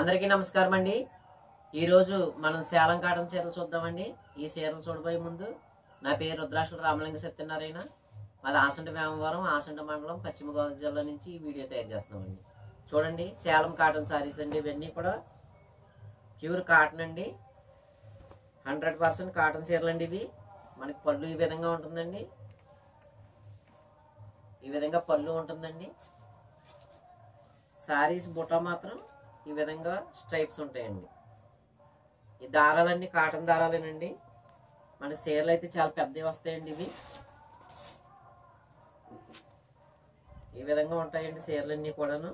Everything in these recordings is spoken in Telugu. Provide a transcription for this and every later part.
అందరికీ నమస్కారం అండి। ఈ రోజు మనం సేలం కాటన్ చీరలు చూద్దామండి। ఈ చీరలు చూడబోయే ముందు నా పేరు రుద్రాక్షల రామలింగ సత్యనారాయణ, మాది ఆసంట వేమవరం, ఆసంట మండలం, పశ్చిమ గోదావరి జిల్లా నుంచి ఈ వీడియో తయారు చేస్తున్నామండి। చూడండి, సేలం కాటన్ సారీస్ అండి। ఇవన్నీ కూడా ప్యూర్ కాటన్ అండి, 100% కాటన్ చీరలు అండి। ఇవి మనకి పళ్ళు ఈ విధంగా ఉంటుందండి, ఈ విధంగా పళ్ళు ఉంటుందండి। సారీస్ బుట్ట మాత్రం ఈ విధంగా స్ట్రైప్స్ ఉంటాయండి। ఈ దారాలన్నీ కాటన్ దారాలేనండి। మన చీరలు అయితే చాలా పెద్దవి వస్తాయండి। ఇవి ఈ విధంగా ఉంటాయండి చీరలన్నీ కూడాను।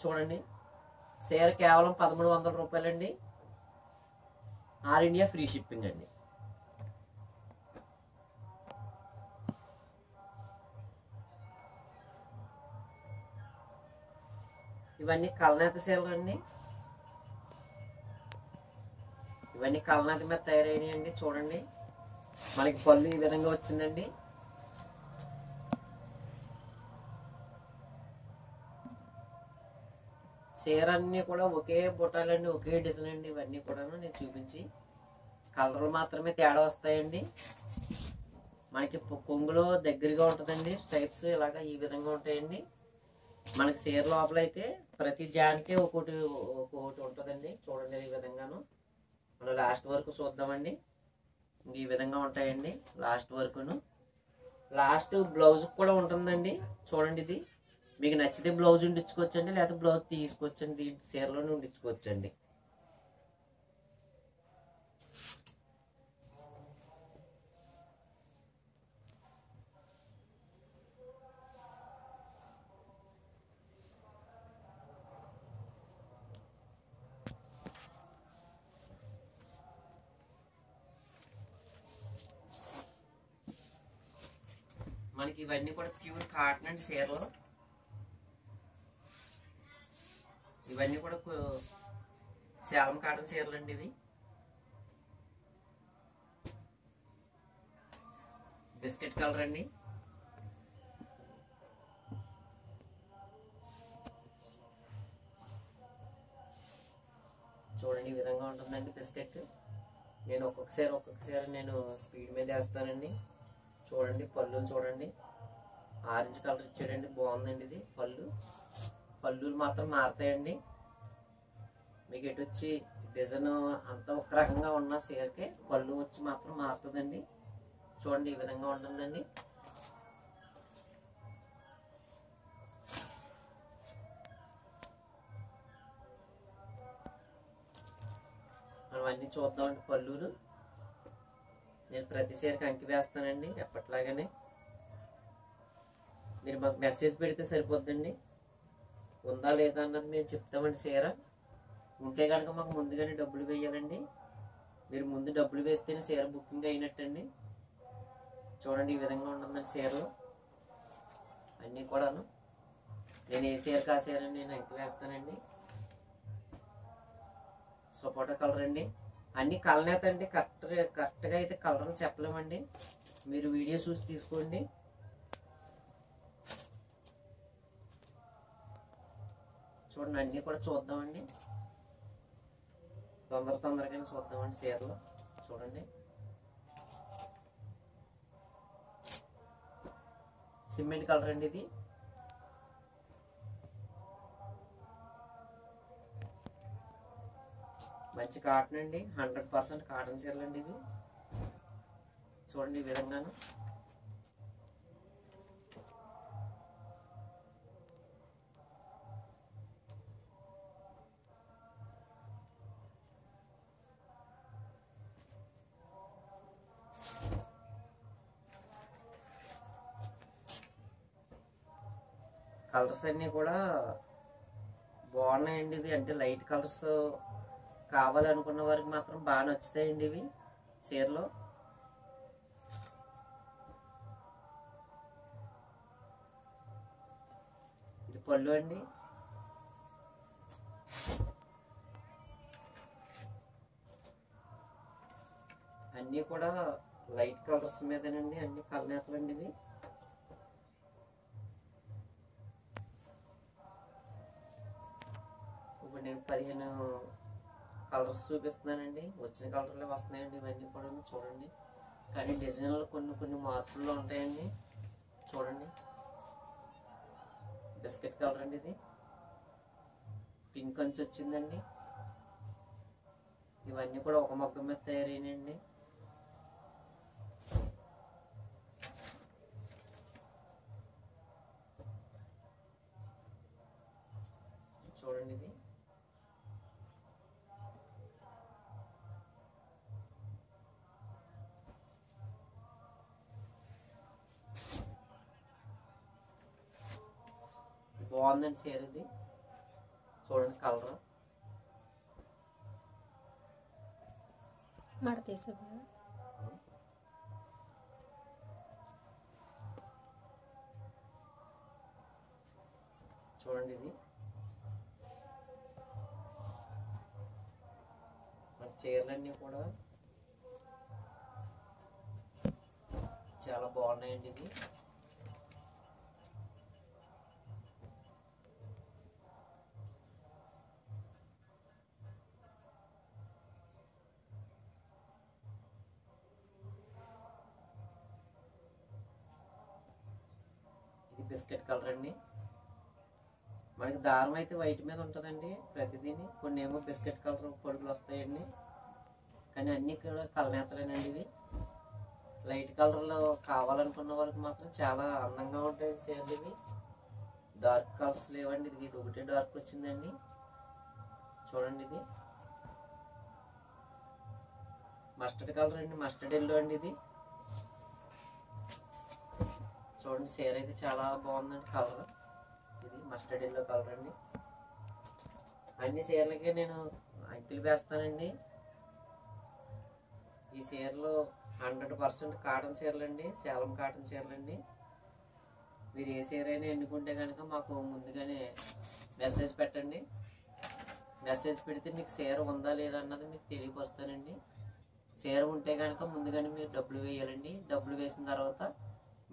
చూడండి, చీర కేవలం 1300 రూపాయలండి। ఆల్ ఇండియా ఫ్రీ షిప్పింగ్ అండి। ఇవన్నీ కలనేత చీరలు అండి, ఇవన్నీ కలనేత మీద తయారైనవి అండి। చూడండి, మనకి పళ్ళు ఈ విధంగా వచ్చిందండి। చీర అన్నీ కూడా ఒకే బుట్టాలండి, ఒకే డిజైన్ అండి। ఇవన్నీ కూడా నేను చూపించి కలర్లు మాత్రమే తేడా వస్తాయండి। మనకి కొంగులో దగ్గరగా ఉంటుందండి, స్ట్రైప్స్ ఇలాగా ఈ విధంగా ఉంటాయండి। మనకి చీర లోపల అయితే ప్రతి జాన్కే ఒక్కొక్కటి ఉంటుందండి। చూడండి, ఈ విధంగాను మనం లాస్ట్ వరకు చూద్దామండి। ఈ విధంగా ఉంటాయండి లాస్ట్ వరకును। లాస్ట్ బ్లౌజ్ కూడా ఉంటుందండి। చూడండి, ఇది మీకు నచ్చితే బ్లౌజ్ ఉండించుకోవచ్చండి, లేకపోతే బ్లౌజ్ తీసుకోవచ్చండి, దీంట్లో చీరలోనే ఉండించుకోవచ్చండి। మనకి ఇవన్నీ కూడా ప్యూర్ కాటన్ అండి చీరలు। ఇవన్నీ కూడా సేలం కాటన్ చీరలు అండి। ఇవి బిస్కెట్ కలర్ అండి। చూడండి, ఈ విధంగా ఉంటుందండి బిస్కెట్। నేను ఒక్కొక్కసారి నేను స్పీడ్ మీద వేస్తానండి। చూడండి, పళ్ళు చూడండి, ఆరెంజ్ కలర్ ఇచ్చాడండి, బాగుందండి ఇది। పళ్ళు మాత్రం మారుతాయండి। మీకు ఎటు వచ్చి డిజైన్ అంతా ఒక రకంగా ఉన్న చీరకే పళ్ళు వచ్చి మాత్రం మారుతుందండి। చూడండి, ఈ విధంగా ఉంటుందండి। మనం అన్నీ చూద్దామండి పళ్ళులు। నేను ప్రతి చీరకి అంకి వేస్తానండి ఎప్పట్లాగానే। మీరు మాకు మెసేజ్ పెడితే సరిపోద్దండి, ఉందా లేదా అన్నది మేము చెప్తామండి। చీర ఉంటే కనుక మాకు ముందుగానే డబ్బులు వేయాలండి। మీరు ముందు డబ్బులు వేస్తేనే చీర బుకింగ్ అయినట్టండి। చూడండి, ఈ విధంగా ఉంటుందండి చీరలు అన్నీ కూడాను। నేను ఏ చీర కా చీర నేను అంకి వేస్తానండి। సపోటా కలర్ అండి, అన్ని కలనేత అండి। కరెక్ట్గా అయితే కలర్లు చెప్పలేమండి, మీరు వీడియో చూసి తీసుకోండి। చూడండి, అన్నీ కూడా చూద్దామండి, తొందరగానే చూద్దామండి చీరలు। చూడండి, సిమెంట్ కలర్ అండి ఇది। మంచి కాటన్ అండి, 100% కాటన్ చీరలు అండి ఇవి। చూడండి, ఈ విధంగాను కలర్స్ అన్నీ కూడా బాగున్నాయండి ఇవి। అంటే లైట్ కలర్స్ కావాలనుకున్న వారికి మాత్రం బాగా నచ్చుతాయండి ఇవి చీరలో। ఇది పళ్ళు అండి, అన్నీ కూడా లైట్ కలర్స్ మీదనండి, అన్ని కలనేతలు అండి ఇవి। 15 కలర్స్ చూపిస్తున్నానండి. వచ్చిన కలర్లే వస్తున్నాయండి ఇవన్నీ కూడా చూడండి. కానీ డిజైన్లు కొన్ని మార్పుల్లో ఉంటాయండి. చూడండి, బిస్కెట్ కలర్ అండి, ఇది పింక్ అంచు వచ్చిందండి. ఇవన్నీ కూడా ఒక మొగ్గ మీద తయారైనాయండి. చూడండి, ఇది బాగుందండి చీర. ఇది చూడండి కలర్ చూడండి. ఇది మన చీరలన్నీ కూడా చాలా బాగున్నాయండి. ఇది బిస్కెట్ కలర్ అండి. మనకి దారం అయితే వైట్ మీద ఉంటుందండి ప్రతిదీని. కొన్ని ఏమో బిస్కెట్ కలర్ పొడుగులు వస్తాయండి. కానీ అన్నీ కూడా కలనేతలేనండి. ఇవి లైట్ కలర్లో కావాలనుకున్న వాళ్ళకి మాత్రం చాలా అందంగా ఉంటాయి చీరలు. ఇవి డార్క్ కలర్స్ లేవండి. ఇది ఒకటే డార్క్ వచ్చిందండి. చూడండి, ఇది మస్టర్డ్ కలర్ అండి, మస్టర్డ్ ఎల్లో అండి. ఇది చూడండి, చీర అయితే చాలా బాగుందండి కలర్. ఇది మస్టర్డ్ ఎల్లో కలర్ అండి. అన్ని చీరలకి నేను అంకెలు వేస్తానండి. ఈ చీరలు 100% కాటన్ చీరలు అండి, సేలం కాటన్ చీరలు అండి. మీరు ఏ చీర అయినా ఎన్నుకుంటే కనుక మాకు ముందుగానే మెసేజ్ పెట్టండి. మెసేజ్ పెడితే మీకు చీర ఉందా లేదా అన్నది మీకు తెలియపరుస్తానండి. చీర ఉంటే కనుక ముందుగానే మీరు డబ్బులు వేయాలండి. డబ్బులు వేసిన తర్వాత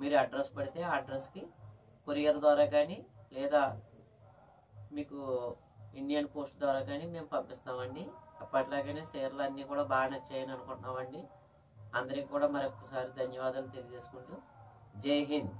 మీరు అడ్రస్ పడితే ఆ అడ్రస్కి కొరియర్ ద్వారా కానీ లేదా మీకు ఇండియన్ పోస్ట్ ద్వారా కానీ మేము పంపిస్తామండి. అప్పట్లాగానే చీరలు అన్నీ కూడా బాగా నచ్చాయని అనుకుంటున్నామండి. అందరికీ కూడా మరొకసారి ధన్యవాదాలు తెలియజేసుకుంటూ జై హింద్.